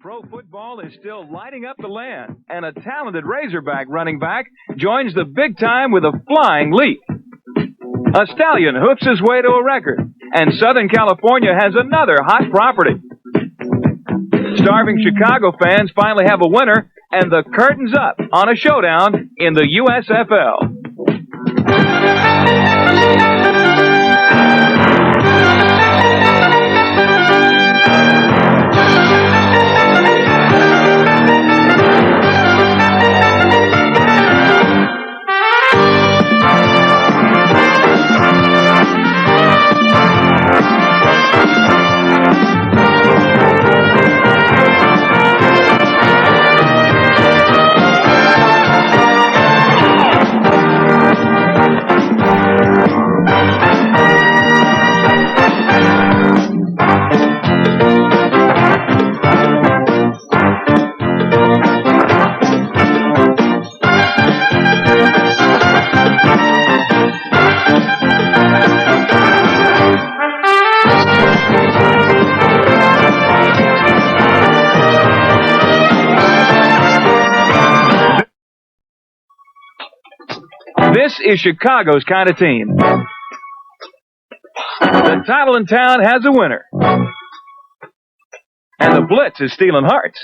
Pro football is still lighting up the land, and a talented Razorback running back joins the big time with a flying leap. A stallion hoofs his way to a record, and Southern California has another hot property. Starving Chicago fans finally have a winner, and the curtain's up on a showdown in the USFL. This is Chicago's kind of team. The title in town has a winner. And the blitz is stealing hearts.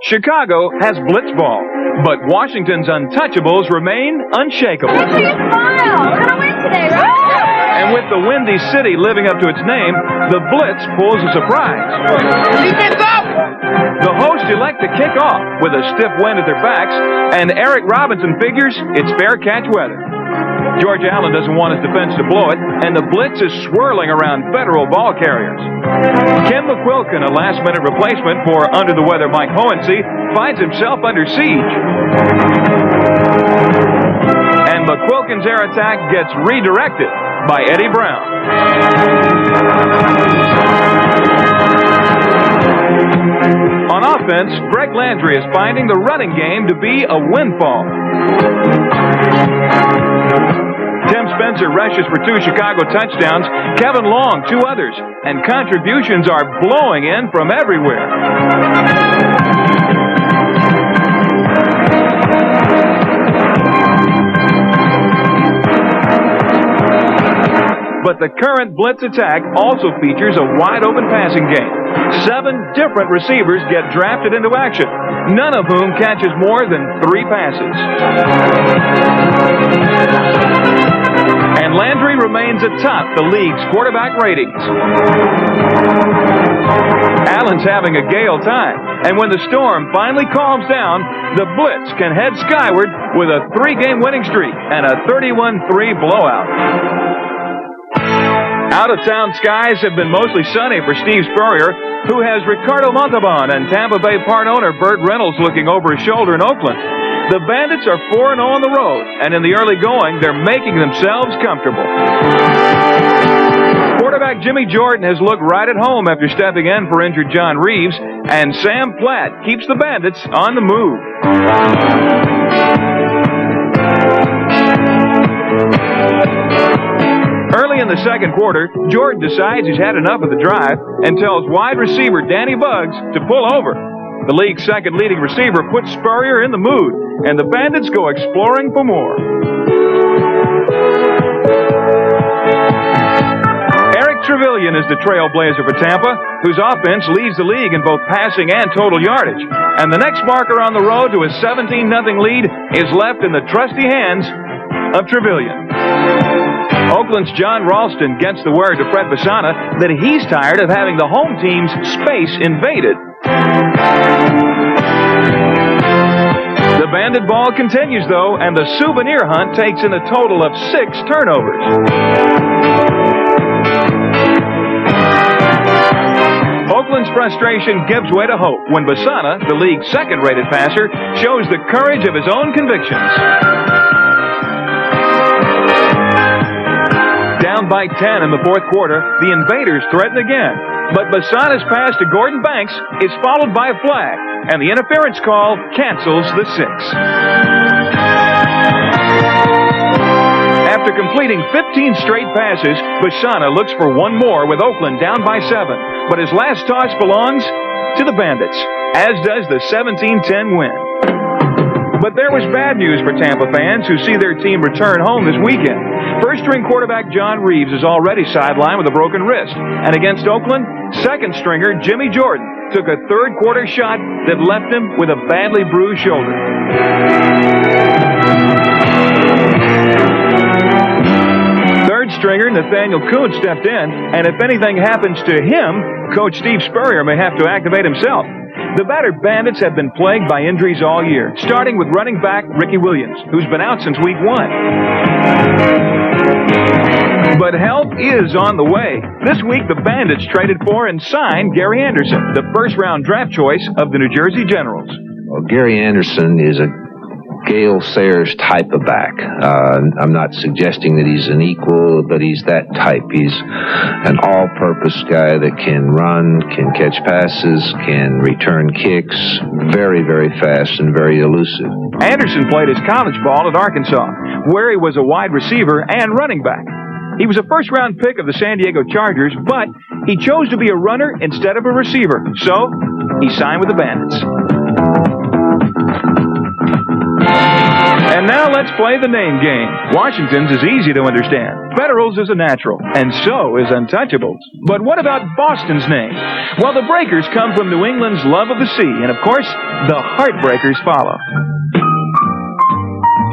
Chicago has blitz ball, but Washington's untouchables remain unshakable. Make sure you smile. We're going to win today, right? And with the Windy City living up to its name, the blitz pulls a surprise. Defense up! The hosts elect to kick off with a stiff wind at their backs, and Eric Robinson figures it's fair catch weather. George Allen doesn't want his defense to blow it, and the blitz is swirling around Federal ball carriers. Kim McQuilkin, a last-minute replacement for under-the-weather Mike Hohensee, finds himself under siege. And McQuilkin's air attack gets redirected by Eddie Brown. On offense, Greg Landry is finding the running game to be a windfall. Tim Spencer rushes for 2 Chicago touchdowns, Kevin Long 2 others, and contributions are blowing in from everywhere. But the current blitz attack also features a wide-open passing game. 7 different receivers get drafted into action, none of whom catches more than 3 passes. And Landry remains atop the league's quarterback ratings. Allen's having a gale time, and when the storm finally calms down, the blitz can head skyward with a 3-game winning streak and a 31-3 blowout. Out-of-town skies have been mostly sunny for Steve Spurrier, who has Ricardo Montalban and Tampa Bay part owner Burt Reynolds looking over his shoulder in Oakland. The Bandits are 4-0 on the road, and in the early going, they're making themselves comfortable. Quarterback Jimmy Jordan has looked right at home after stepping in for injured John Reeves, and Sam Platt keeps the Bandits on the move. Early in the second quarter, Jordan decides he's had enough of the drive and tells wide receiver Danny Buggs to pull over. The league's second leading receiver puts Spurrier in the mood, and the Bandits go exploring for more. Eric Trevelyan is the trailblazer for Tampa, whose offense leads the league in both passing and total yardage. And the next marker on the road to a 17-0 lead is left in the trusty hands of Trevelyan. Oakland's John Ralston gets the word to Fred Basana that he's tired of having the home team's space invaded. The Bandit ball continues, though, and the souvenir hunt takes in a total of 6 turnovers. Oakland's frustration gives way to hope when Basana, the league's second-rated passer, shows the courage of his own convictions. Down by 10 in the fourth quarter, the Invaders threaten again. But Basana's pass to Gordon Banks is followed by a flag, and the interference call cancels the 6. After completing 15 straight passes, Bashana looks for one more with Oakland down by 7. But his last toss belongs to the Bandits, as does the 17-10 win. But there was bad news for Tampa fans who see their team return home this weekend. First-string quarterback John Reeves is already sidelined with a broken wrist. And against Oakland, second-stringer Jimmy Jordan took a third-quarter shot that left him with a badly bruised shoulder. Third-stringer Nathaniel Kuhn stepped in, and if anything happens to him, Coach Steve Spurrier may have to activate himself. The battered Bandits have been plagued by injuries all year, starting with running back Ricky Williams, who's been out since week 1. But help is on the way. This week, the Bandits traded for and signed Gary Anderson, the first-round draft choice of the New Jersey Generals. Well, Gary Anderson is a Gale Sayers type of back. I'm not suggesting that he's an equal, but he's that type. He's an all-purpose guy that can run, can catch passes, can return kicks, very, very fast and very elusive. Anderson played his college ball at Arkansas, where he was a wide receiver and running back. He was a first-round pick of the San Diego Chargers, but he chose to be a runner instead of a receiver, so he signed with the Bandits. And now let's play the name game. Washington's is easy to understand. Federal's is a natural, and so is Untouchables. But what about Boston's name? Well, the Breakers come from New England's love of the sea, and of course, the Heartbreakers follow.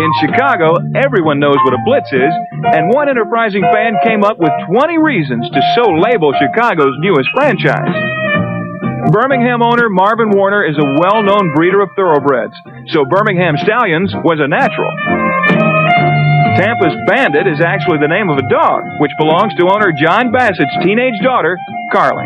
In Chicago, everyone knows what a blitz is, and one enterprising fan came up with 20 reasons to so label Chicago's newest franchise. Birmingham owner Marvin Warner is a well-known breeder of thoroughbreds, so Birmingham Stallions was a natural. Tampa's Bandit is actually the name of a dog, which belongs to owner John Bassett's teenage daughter, Carly.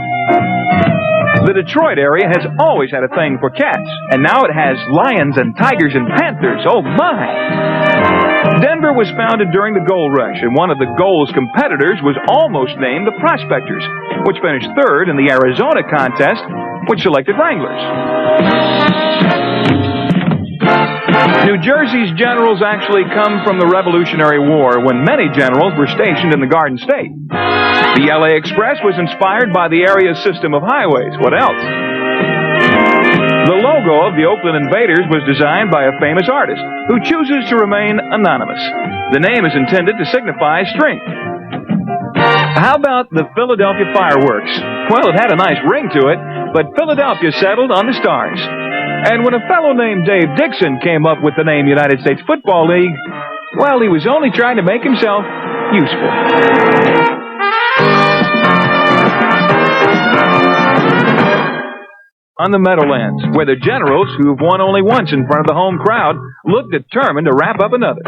The Detroit area has always had a thing for cats, and now it has lions and tigers and panthers. Oh, my! Denver was founded during the gold rush, and one of the gold's competitors was almost named the Prospectors, which finished third in the Arizona contest, which selected Wranglers. New Jersey's generals actually come from the Revolutionary War, when many generals were stationed in the Garden State. The LA Express was inspired by the area's system of highways. What else? The logo of the Oakland Invaders was designed by a famous artist who chooses to remain anonymous. The name is intended to signify strength. How about the Philadelphia Fireworks? Well, it had a nice ring to it, but Philadelphia settled on the Stars. And when a fellow named Dave Dixon came up with the name United States Football League, well, he was only trying to make himself useful. On the Meadowlands, where the Generals, who've won only once in front of the home crowd, look determined to wrap up another.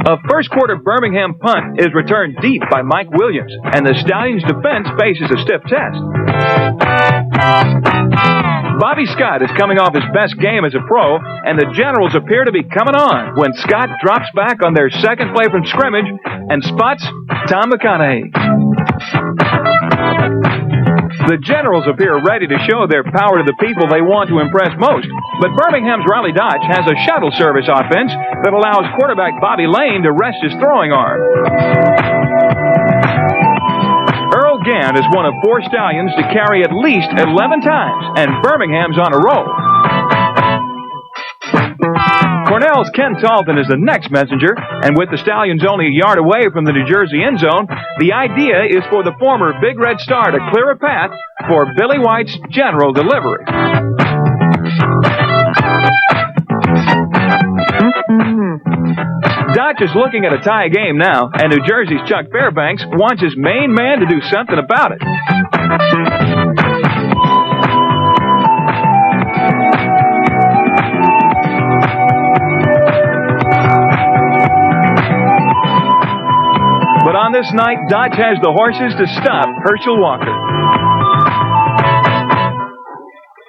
A first-quarter Birmingham punt is returned deep by Mike Williams, and the Stallions' defense faces a stiff test. Bobby Scott is coming off his best game as a pro, and the Generals appear to be coming on when Scott drops back on their second play from scrimmage and spots Tom McConaughey. The Generals appear ready to show their power to the people they want to impress most, but Birmingham's Riley Dodge has a shuttle service offense that allows quarterback Bobby Lane to rest his throwing arm. Earl Gant is one of 4 Stallions to carry at least 11 times, and Birmingham's on a roll. Cornell's Ken Talton is the next messenger, and with the Stallions only a yard away from the New Jersey end zone, the idea is for the former Big Red Star to clear a path for Billy White's general delivery. Dodge is looking at a tie game now, and New Jersey's Chuck Fairbanks wants his main man to do something about it. But on this night, Dodge has the horses to stop Herschel Walker.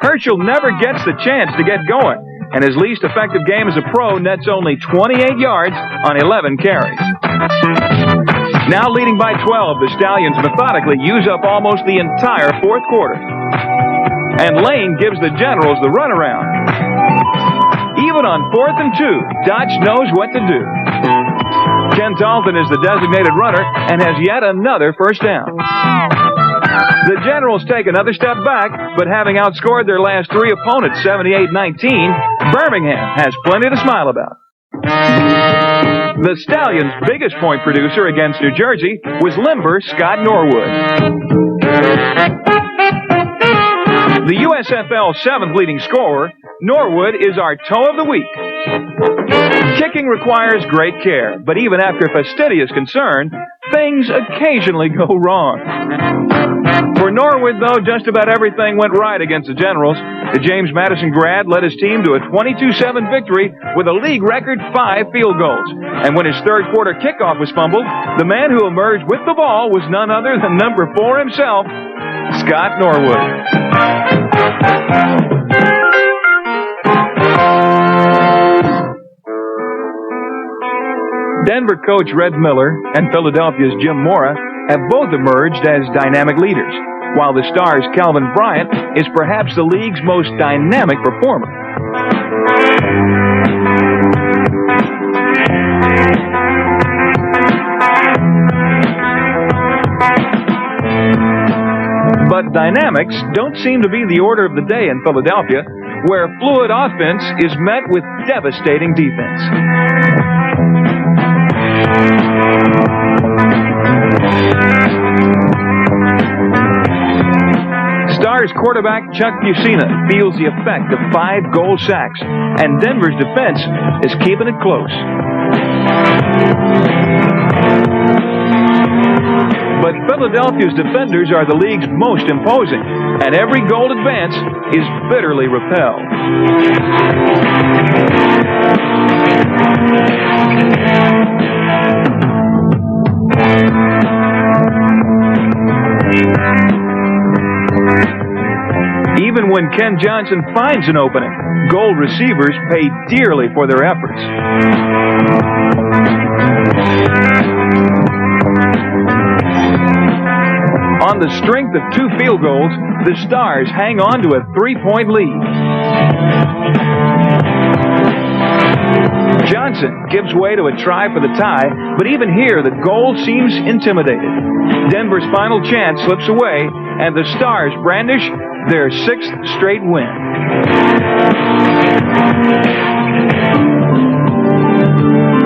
Herschel never gets the chance to get going, and his least effective game as a pro nets only 28 yards on 11 carries. Now leading by 12, the Stallions methodically use up almost the entire fourth quarter. And Lane gives the Generals the runaround. Even on 4th and 2, Dodge knows what to do. Ken Dalton is the designated runner and has yet another first down. The Generals take another step back, but having outscored their last three opponents 78-19, Birmingham has plenty to smile about. The Stallions' biggest point producer against New Jersey was limber Scott Norwood. The USFL 7th leading scorer, Norwood is our toe of the week. Kicking requires great care, but even after fastidious concern, things occasionally go wrong. For Norwood, though, just about everything went right against the Generals. The James Madison grad led his team to a 22-7 victory with a league record 5 field goals. And when his third quarter kickoff was fumbled, the man who emerged with the ball was none other than number 4 himself, Scott Norwood. Denver coach Red Miller and Philadelphia's Jim Mora have both emerged as dynamic leaders, while the Stars' Calvin Bryant is perhaps the league's most dynamic performer. But dynamics don't seem to be the order of the day in Philadelphia, where fluid offense is met with devastating defense. Stars quarterback Chuck Bucina feels the effect of 5 goal sacks, and Denver's defense is keeping it close. But Philadelphia's defenders are the league's most imposing, and every goal advance is bitterly repelled. Even when Ken Johnson finds an opening, goal receivers pay dearly for their efforts. On the strength of 2 field goals, the Stars hang on to a 3-point lead. Johnson gives way to a try for the tie, but even here the goal seems intimidated. Denver's final chance slips away, and the Stars brandish their 6th straight win.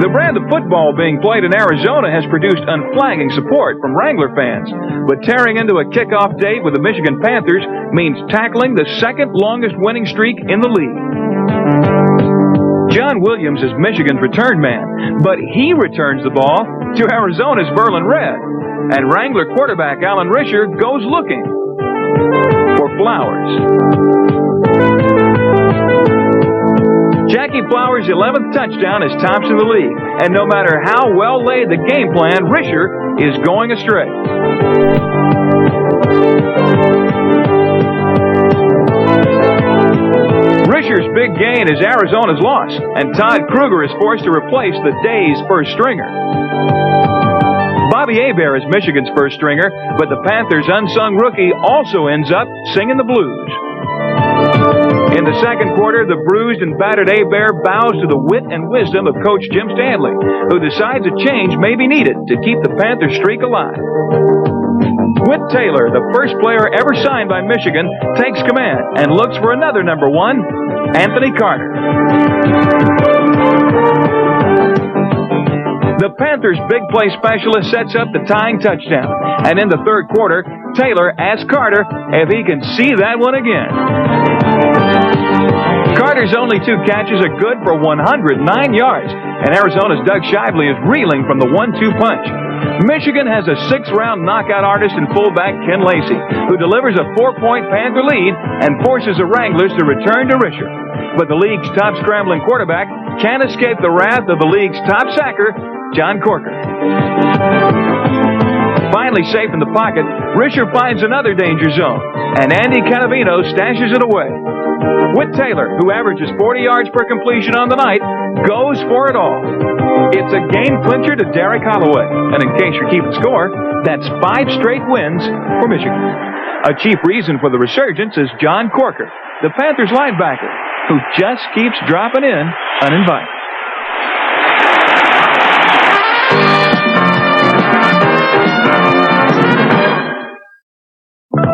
The brand of football being played in Arizona has produced unflagging support from Wrangler fans, but tearing into a kickoff date with the Michigan Panthers means tackling the 2nd longest winning streak in the league. John Williams is Michigan's return man, but he returns the ball to Arizona's Verlin Red, and Wrangler quarterback Alan Risher goes looking for Flowers. Jackie Flowers' 11th touchdown is tops in the league, and no matter how well laid the game plan, Risher is going astray. Risher's big gain is Arizona's loss, and Todd Kruger is forced to replace the day's first stringer. Bobby Hebert is Michigan's first stringer, but the Panthers' unsung rookie also ends up singing the blues. In the second quarter, the bruised and battered Hebert bows to the wit and wisdom of Coach Jim Stanley, who decides a change may be needed to keep the Panther streak alive. Whit Taylor, the first player ever signed by Michigan, takes command and looks for another number 1, Anthony Carter. The Panthers' big play specialist sets up the tying touchdown, and in the third quarter, Taylor asks Carter if he can see that one again. Carter's only 2 catches are good for 109 yards, and Arizona's Doug Shively is reeling from the 1-2 punch. Michigan has a 6th-round knockout artist and fullback Ken Lacey, who delivers a 4-point Panther lead and forces the Wranglers to return to Risher. But the league's top scrambling quarterback can't escape the wrath of the league's top sacker, John Corker. Finally safe in the pocket, Risher finds another danger zone, and Andy Canavino stashes it away. Whit Taylor, who averages 40 yards per completion on the night, goes for it all. It's a game clincher to Derek Holloway, and in case you're keeping score, that's 5 straight wins for Michigan. A chief reason for the resurgence is John Corker, the Panthers linebacker, who just keeps dropping in uninvited.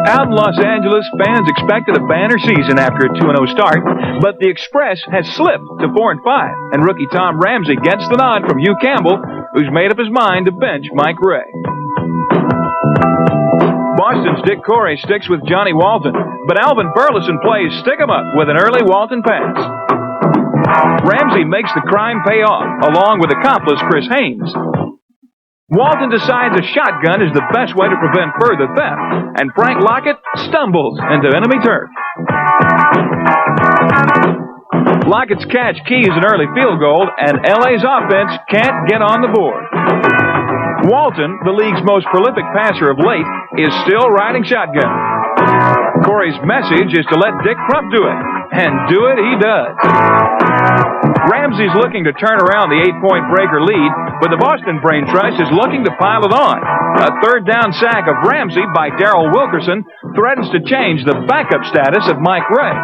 Out in Los Angeles, fans expected a banner season after a 2-0 start, but the Express has slipped to 4-5, and rookie Tom Ramsey gets the nod from Hugh Campbell, who's made up his mind to bench Mike Ray. Boston's Dick Corey sticks with Johnny Walton, but Alvin Burleson plays stick 'em up with an early Walton pass. Ramsey makes the crime pay off, along with accomplice Chris Haynes. Walton decides a shotgun is the best way to prevent further theft, and Frank Lockett stumbles into enemy turf. Lockett's catch keys an early field goal, and LA's offense can't get on the board. Walton, the league's most prolific passer of late, is still riding shotgun. Corey's message is to let Dick Crump do it, and do it he does. Ramsey's looking to turn around the 8-point breaker lead, but the Boston Brain Trust is looking to pile it on. A third down sack of Ramsey by Darrell Wilkerson threatens to change the backup status of Mike Ray.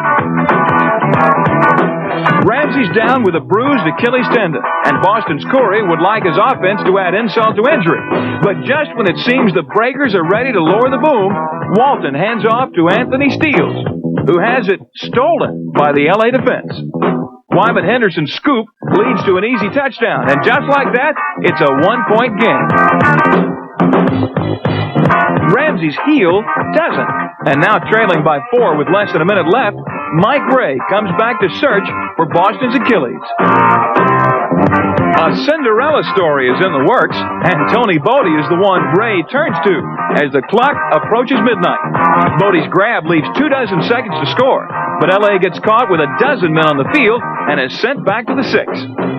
Ramsey's down with a bruised Achilles tendon, and Boston's Corey would like his offense to add insult to injury. But just when it seems the Breakers are ready to lower the boom, Walton hands off to Anthony Steele, who has it stolen by the LA defense. Wyman Henderson's scoop leads to an easy touchdown, and just like that, it's a 1-point game. Ramsey's heel doesn't, and now trailing by 4 with less than a minute left, Mike Ray comes back to search for Boston's Achilles. A Cinderella story is in the works, and Tony Bodie is the one Ray turns to as the clock approaches midnight. Bodie's grab leaves 24 seconds to score, but LA gets caught with a dozen men on the field and is sent back to the 6.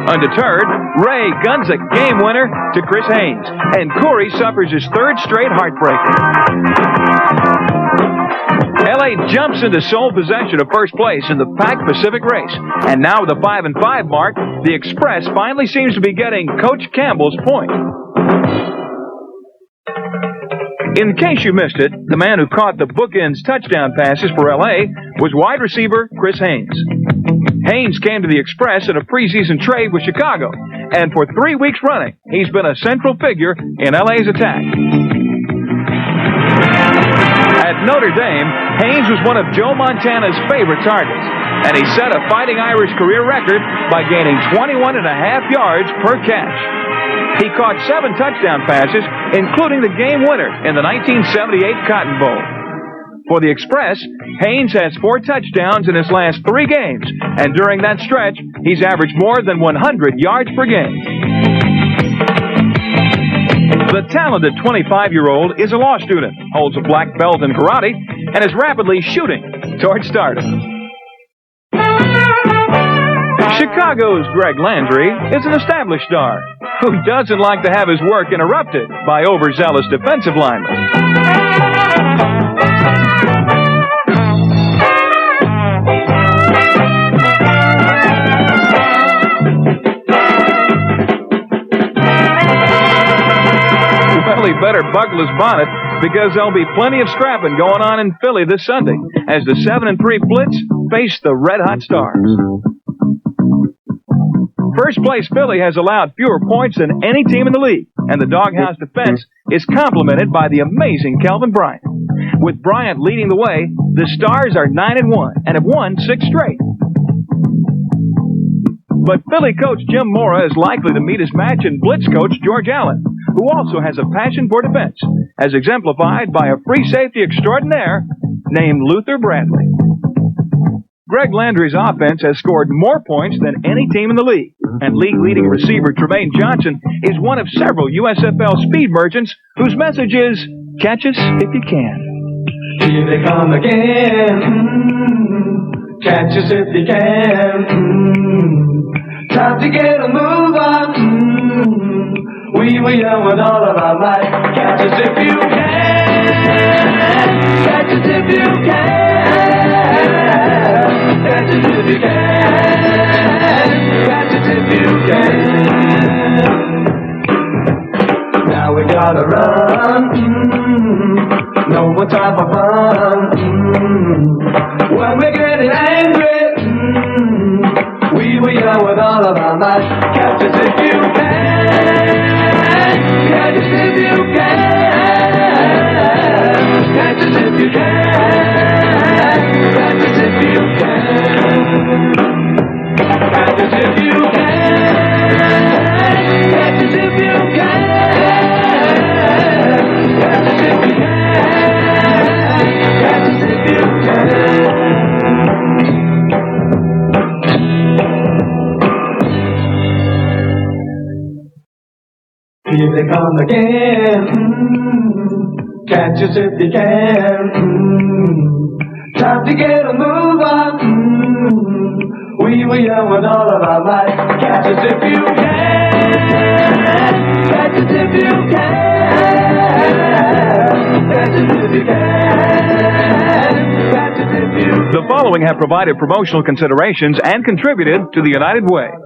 Undeterred, Ray guns a game winner to Chris Haynes, and Corey suffers his third straight heartbreaker. LA jumps into sole possession of first place in the Pac Pacific race, and now with a 5-5 mark, the Express finally seems to be getting Coach Campbell's point. In case you missed it, the man who caught the bookends touchdown passes for LA was wide receiver Chris Haynes. Haynes came to the Express in a preseason trade with Chicago, and for 3 weeks running, he's been a central figure in LA's attack. At Notre Dame, Haynes was one of Joe Montana's favorite targets, and he set a Fighting Irish career record by gaining 21.5 yards per catch. He caught 7 touchdown passes, including the game winner in the 1978 Cotton Bowl. For the Express, Haynes has 4 touchdowns in his last 3 games, and during that stretch, he's averaged more than 100 yards per game. The talented 25-year-old is a law student, holds a black belt in karate, and is rapidly shooting towards stardom. Chicago's Greg Landry is an established star who doesn't like to have his work interrupted by overzealous defensive linemen. Well, he better buckle his bonnet, because there'll be plenty of scrapping going on in Philly this Sunday as the 7-3 Blitz face the red-hot Stars. First place Philly has allowed fewer points than any team in the league, and the doghouse defense is complemented by the amazing Kelvin Bryant. With Bryant leading the way, the Stars are 9-1 and have won 6 straight. But Philly coach Jim Mora is likely to meet his match in Blitz coach George Allen, who also has a passion for defense, as exemplified by a free safety extraordinaire named Luther Bradley. Greg Landry's offense has scored more points than any team in the league, and league-leading receiver Tremaine Johnson is one of several USFL speed merchants whose message is, catch us if you can. Here they come again, catch us if you can. Time to get a move on, we were young with all of our might. Catch us if you can, catch us if you can, catch us if you can, catch us if you can. Now we gotta run, no more time for fun. When we're getting angry, we were young with all of our might. Catch us if you can, catch us if you can, catch us if you can. on again. Catch us if you can. Time to get a move on. We were young with all of our might. Catch us if you can. Catch us if you can. Catch us if you can. Catch us if you can. The following have provided promotional considerations and contributed to the United Way.